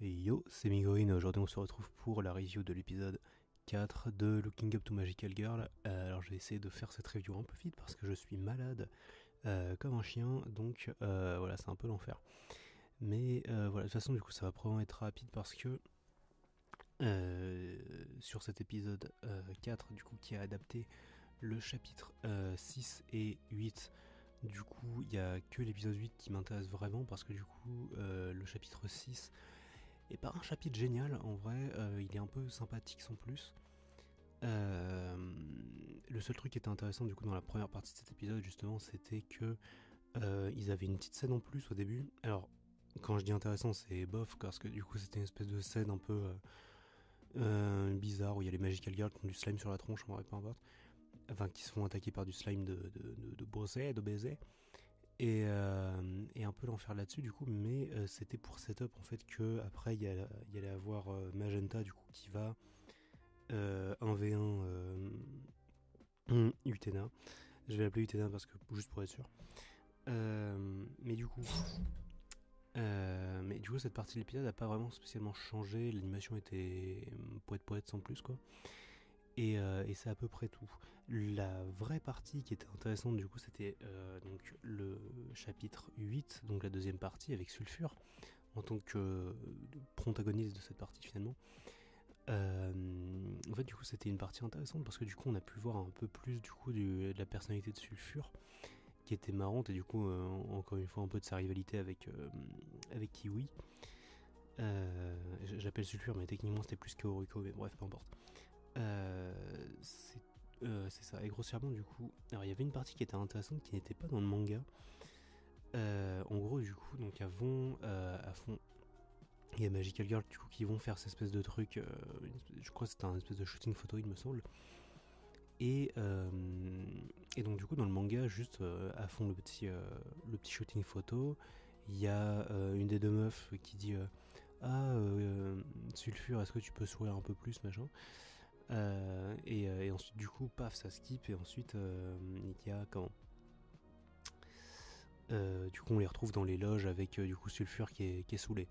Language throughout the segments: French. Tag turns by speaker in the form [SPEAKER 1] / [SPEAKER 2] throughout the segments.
[SPEAKER 1] Yo, c'est Migorine, aujourd'hui on se retrouve pour la review de l'épisode 4 de Looking Up to Magical Girl. Alors je vais essayer de faire cette review un peu vite parce que je suis malade comme un chien, donc voilà, c'est un peu l'enfer. Mais voilà, de toute façon du coup ça va probablement être rapide parce que sur cet épisode 4 du coup qui a adapté le chapitre 6 et 8, du coup il n'y a que l'épisode 8 qui m'intéresse vraiment parce que du coup le chapitre 6 et pas un chapitre génial, en vrai, il est un peu sympathique sans plus. Le seul truc qui était intéressant du coup dans la première partie de cet épisode justement, c'était que ils avaient une petite scène en plus au début. Alors, quand je dis intéressant, c'est bof, parce que du coup c'était une espèce de scène un peu bizarre où il y a les Magical Girls qui ont du slime sur la tronche, en vrai, peu importe. Enfin, qui se font attaquer par du slime de bosser, de baiser. Et un peu l'enfer là-dessus du coup, mais c'était pour setup en fait que après il y allait avoir Magenta du coup qui va 1v1 Utena. Je vais l'appeler Utena parce que juste pour être sûr. Mais du coup, cette partie de l'épisode n'a pas vraiment spécialement changé. L'animation était poète sans plus quoi. Et c'est à peu près tout. La vraie partie qui était intéressante du coup c'était donc le chapitre 8, donc la deuxième partie avec Sulfur en tant que protagoniste de cette partie finalement. En fait du coup c'était une partie intéressante parce que du coup on a pu voir un peu plus du coup de la personnalité de Sulfur qui était marrante et du coup encore une fois un peu de sa rivalité avec Kiwi. J'appelle Sulfur mais techniquement c'était plus que Oriko, mais bref peu importe. C'est ça. Et grossièrement, du coup, alors il y avait une partie qui était intéressante qui n'était pas dans le manga. En gros, du coup, donc avant, à fond, il y a Magical Girl du coup qui vont faire cette espèce de truc. Je crois que c'était un espèce de shooting photo, il me semble. Et, donc du coup, dans le manga, juste à fond le petit shooting photo, il y a une des deux meufs qui dit ah Sulfur, est-ce que tu peux sourire un peu plus, machin. Et ensuite du coup paf ça skip et ensuite il y a comment du coup on les retrouve dans les loges avec du coup Sulfur qui est saoulé.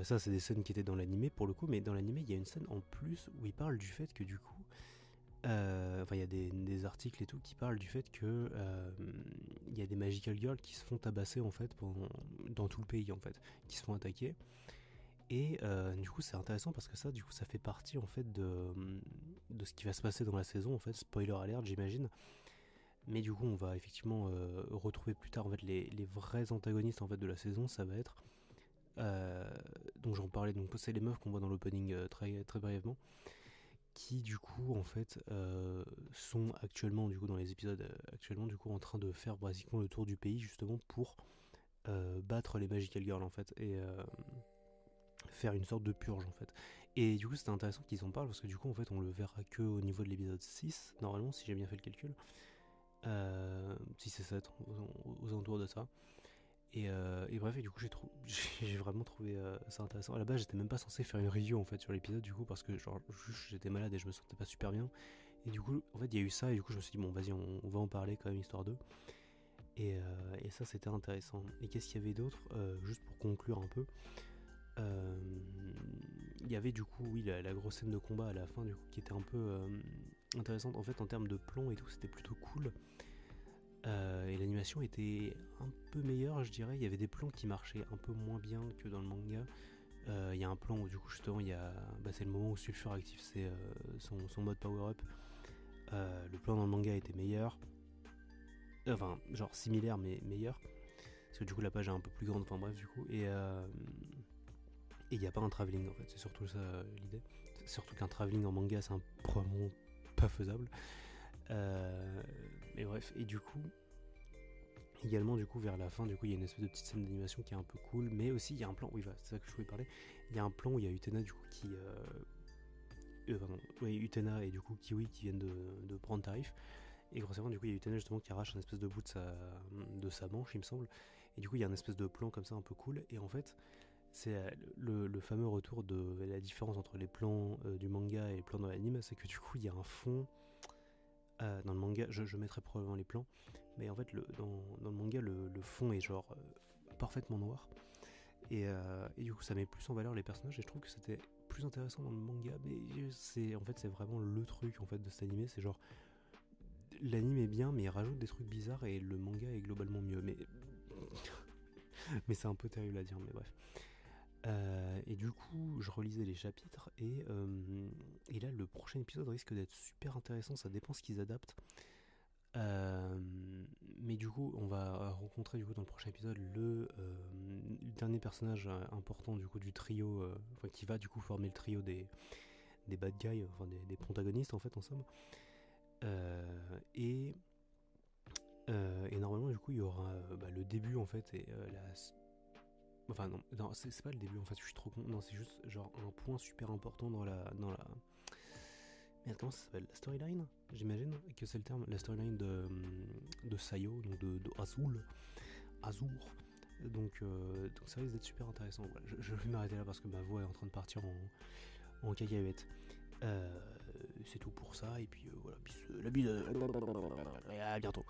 [SPEAKER 1] Ça c'est des scènes qui étaient dans l'animé pour le coup, mais dans l'animé il y a une scène en plus où il parle du fait que du coup enfin il y a des articles et tout qui parlent du fait que il y a des Magical Girls qui se font tabasser en fait dans tout le pays en fait, qui se font attaquer. Et du coup c'est intéressant parce que ça du coup ça fait partie en fait de ce qui va se passer dans la saison en fait, spoiler alert j'imagine. Mais du coup on va effectivement retrouver plus tard en fait les vrais antagonistes en fait de la saison, ça va être donc j'en parlais, donc c'est les meufs qu'on voit dans l'opening très, très brièvement, qui du coup en fait sont actuellement du coup dans les épisodes actuellement du coup en train de faire basiquement le tour du pays justement pour battre les Magical Girls en fait, et faire une sorte de purge en fait. Et du coup c'était intéressant qu'ils en parlent parce que du coup en fait on le verra que au niveau de l'épisode 6 normalement, si j'ai bien fait le calcul. 6 et 7 aux alentours de ça. Et bref, et du coup j'ai vraiment trouvé ça intéressant. À la base j'étais même pas censé faire une review en fait sur l'épisode du coup parce que genre j'étais malade et je me sentais pas super bien. Et du coup en fait il y a eu ça et du coup je me suis dit bon vas-y on va en parler quand même histoire d'eux. Et ça c'était intéressant. Et qu'est-ce qu'il y avait d'autre, juste pour conclure un peu. Il y avait du coup oui la grosse scène de combat à la fin du coup qui était un peu intéressante en fait en termes de plan et tout, c'était plutôt cool. Et l'animation était un peu meilleure je dirais, il y avait des plans qui marchaient un peu moins bien que dans le manga. Il y a un plan où du coup justement il y a c'est le moment où Sulfur active son mode power up. Le plan dans le manga était meilleur, enfin genre similaire mais meilleur parce que du coup la page est un peu plus grande, enfin bref du coup. Et il n'y a pas un travelling en fait, c'est surtout ça l'idée. Surtout qu'un travelling en manga c'est probablement pas faisable. Mais bref, et du coup, également du coup vers la fin, du coup il y a une espèce de petite scène d'animation qui est un peu cool, mais aussi il y a un plan, oui voilà, c'est ça que je voulais parler. Il y a un plan où il y a Utena du coup qui. Utena et du coup Kiwi qui viennent de prendre tarif. Et grossièrement, du coup, il y a Utena justement qui arrache un espèce de bout de sa manche, il me semble. Et du coup, il y a un espèce de plan comme ça un peu cool. Et en fait, c'est le fameux retour de la différence entre les plans du manga et les plans dans l'anime, c'est que du coup il y a un fond dans le manga, je mettrai probablement les plans, mais en fait dans le manga le fond est genre parfaitement noir, Et du coup ça met plus en valeur les personnages et je trouve que c'était plus intéressant dans le manga, mais c'est vraiment le truc en fait de cet animé, c'est genre l'anime est bien mais il rajoute des trucs bizarres et le manga est globalement mieux, mais c'est un peu terrible à dire, mais bref. Et du coup, je relisais les chapitres et là, le prochain épisode risque d'être super intéressant. Ça dépend ce qu'ils adaptent. Euh, mais du coup, on va rencontrer du coup dans le prochain épisode le dernier personnage important du coup du trio, enfin qui va du coup former le trio des bad guys, enfin des protagonistes en fait en somme. Euh, et et normalement du coup il y aura le début en fait et la enfin non, c'est pas le début en fait, je suis trop con. Non, c'est juste genre un point super important dans la. Merde, comment ça s'appelle? La storyline? J'imagine que c'est le terme. La storyline de Sayo, donc de Azul. Azur. Donc ça risque d'être super intéressant. Voilà, je vais m'arrêter là parce que ma voix est en train de partir en cacahuète. C'est tout pour ça, et puis voilà, la bise, et à bientôt.